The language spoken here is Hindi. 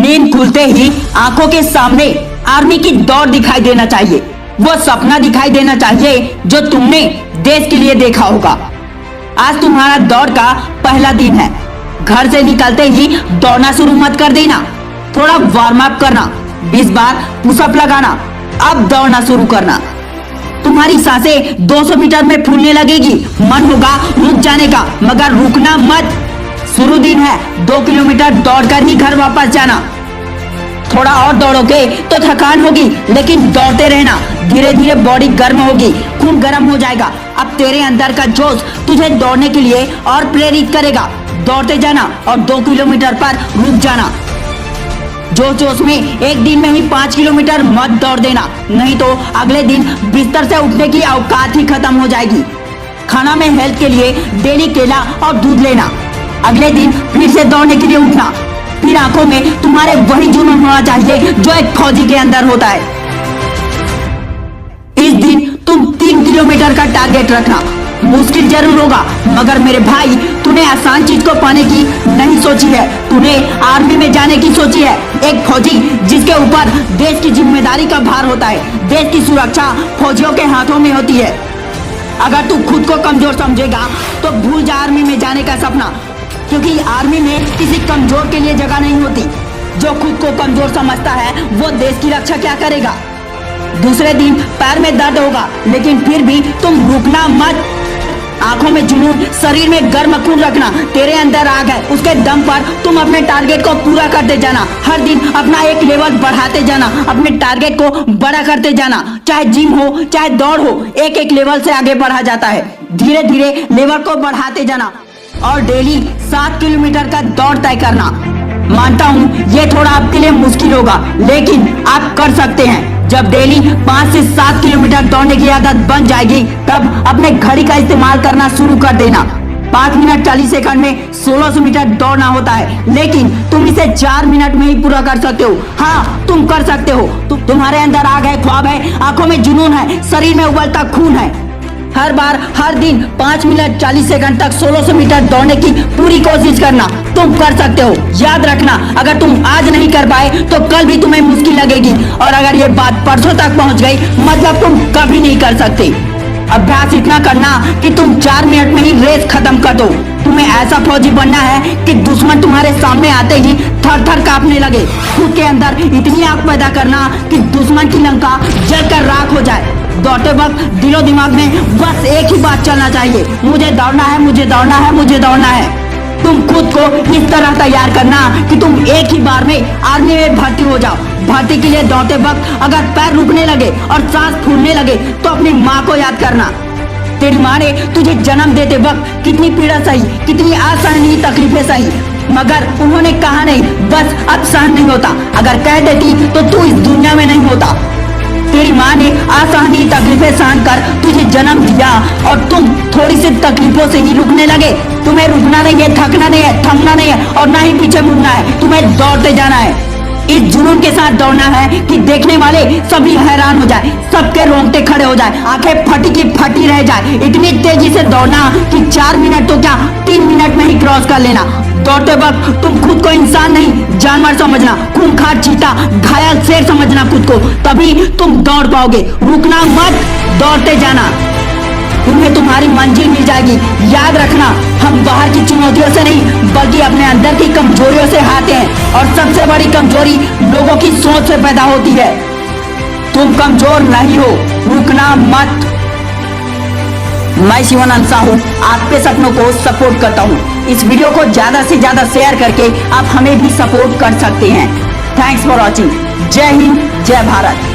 नींद खुलते ही आंखों के सामने आर्मी की दौड़ दिखाई देना चाहिए, वो सपना दिखाई देना चाहिए जो तुमने देश के लिए देखा होगा। आज तुम्हारा दौड़ का पहला दिन है। घर से निकलते ही दौड़ना शुरू मत कर देना, थोड़ा वार्म अप करना, 20 बार पुशअप लगाना, अब दौड़ना शुरू करना। तुम्हारी सांसें 200 मीटर में फूलने लगेगी, मन होगा रुक जाने का, मगर रुकना मत। शुरू दिन है, 2 किलोमीटर दौड़कर ही घर वापस जाना। थोड़ा और दौड़ोगे तो थकान होगी, लेकिन दौड़ते रहना, धीरे धीरे बॉडी गर्म होगी, खून गर्म हो जाएगा। अब तेरे अंदर का जोश तुझे दौड़ने के लिए और प्रेरित करेगा। दौड़ते जाना और 2 किलोमीटर पर रुक जाना। जोश में एक दिन में ही 5 किलोमीटर मत दौड़ देना, नहीं तो अगले दिन बिस्तर से उठने की औकात ही खत्म हो जाएगी। खाना में हेल्थ के लिए डेली केला और दूध लेना। अगले दिन फिर से दौड़ने के लिए उठना। फिर आंखों में तुम्हारे वही जुनून होना चाहिए जो एक फौजी के अंदर होता है। इस दिन तुम 3 किलोमीटर का टारगेट रखना। मुश्किल जरूर होगा, मगर मेरे भाई तूने आसान चीज को पाने की नहीं सोची है, तूने आर्मी में जाने की सोची है। एक फौजी जिसके ऊपर देश की जिम्मेदारी का भार होता है। देश की सुरक्षा फौजियों के हाथों में होती है। अगर तू खुद को कमजोर समझेगा तो भूल जा आर्मी में जाने का सपना, क्योंकि आर्मी में किसी कमजोर के लिए जगह नहीं होती। जो खुद को कमजोर समझता है वो देश की रक्षा क्या करेगा। दूसरे दिन पैर में दर्द होगा, लेकिन फिर भी तुम रुकना मत। आंखों में जुनून, शरीर में गर्म खून रखना। तेरे अंदर आग है, उसके दम पर तुम अपने टारगेट को पूरा करते जाना। हर दिन अपना एक लेवल बढ़ाते जाना, अपने टारगेट को बड़ा करते जाना। चाहे जिम हो चाहे दौड़ हो, एक एक लेवल से आगे बढ़ा जाता है। धीरे धीरे लेवल को बढ़ाते जाना और डेली 7 किलोमीटर का दौड़ तय करना। मानता हूँ ये थोड़ा आपके लिए मुश्किल होगा, लेकिन आप कर सकते हैं। जब डेली 5 से 7 किलोमीटर दौड़ने की आदत बन जाएगी, तब अपने घड़ी का इस्तेमाल करना शुरू कर देना। 5 मिनट 40 सेकंड में 1600 मीटर दौड़ना होता है, लेकिन तुम इसे 4 मिनट में ही पूरा कर सकते हो। हाँ, तुम कर सकते हो। तुम्हारे अंदर आग है, ख्वाब है, आंखों में जुनून है, शरीर में उबलता खून है। हर बार हर दिन 5 मिनट 40 सेकंड तक 1600 मीटर दौड़ने की पूरी कोशिश करना। तुम कर सकते हो। याद रखना, अगर तुम आज नहीं कर पाए तो कल भी तुम्हें मुश्किल लगेगी, और अगर ये बात परसों तक पहुंच गई मतलब तुम कभी नहीं कर सकते। अभ्यास इतना करना कि तुम 4 मिनट में ही रेस खत्म कर दो। तुम्हें ऐसा फौजी बनना है कि दुश्मन तुम्हारे सामने आते ही थर थर कांपने लगे। खुद के अंदर इतनी आग पैदा करना कि दुश्मन की लंका जलकर राख हो जाए। दौड़ते वक्त दिलो दिमाग में बस एक ही बात चलना चाहिए, मुझे दौड़ना है, मुझे दौड़ना है, मुझे दौड़ना है। तुम खुद को इस तरह तैयार करना कि तुम एक ही बार में आर्मी में भर्ती हो जाओ। भर्ती के लिए दौड़ते वक्त अगर पैर रुकने लगे और सांस फूलने लगे तो अपनी माँ को याद करना। तेरी माँ ने तुझे जन्म देते वक्त कितनी पीड़ा सही, कितनी असहनीय तकलीफें सही, मगर उन्होंने कहा नहीं बस अब सहन नहीं होता। अगर कह देती तो तू इस दुनिया में नहीं होता। तेरी माँ ने असहनीय तकलीफें सहन कर तुझे जन्म दिया, और तुम थोड़ी सी तकलीफों से ही रुकने लगे। तुम्हें रुकना नहीं है, थकना नहीं है, थमना नहीं है, और ना ही पीछे मुड़ना है। तुम्हें दौड़ते जाना है। इस जुनून के साथ दौड़ना है कि देखने वाले सभी हैरान हो जाए, सबके रोंगटे खड़े हो जाए, आंखें फटी की फटी रह जाए। इतनी तेजी से दौड़ना कि 4 मिनट तो क्या 3 मिनट में ही क्रॉस कर लेना। दौड़ते वक्त तुम खुद को इंसान नहीं जानवर समझना, खूंखार चीता, घायल शेर समझना खुद को, तभी तुम दौड़ पाओगे। रुकना मत, दौड़ते जाना। तुम्हें तुम्हारी मंजिल मिल जाएगी। याद रखना, हम बाहर की चुनौतियों से नहीं बल्कि अपने अंदर की कमजोरियों से हारते हैं, और सबसे बड़ी कमजोरी लोगों की सोच से पैदा होती है। तुम कमजोर नहीं हो, रुकना मत। मैं शिवानंद साहू आपके सपनों को सपोर्ट करता हूँ। इस वीडियो को ज्यादा से ज्यादा शेयर करके आप हमें भी सपोर्ट कर सकते हैं। Thanks for watching. जय हिंद, जय भारत।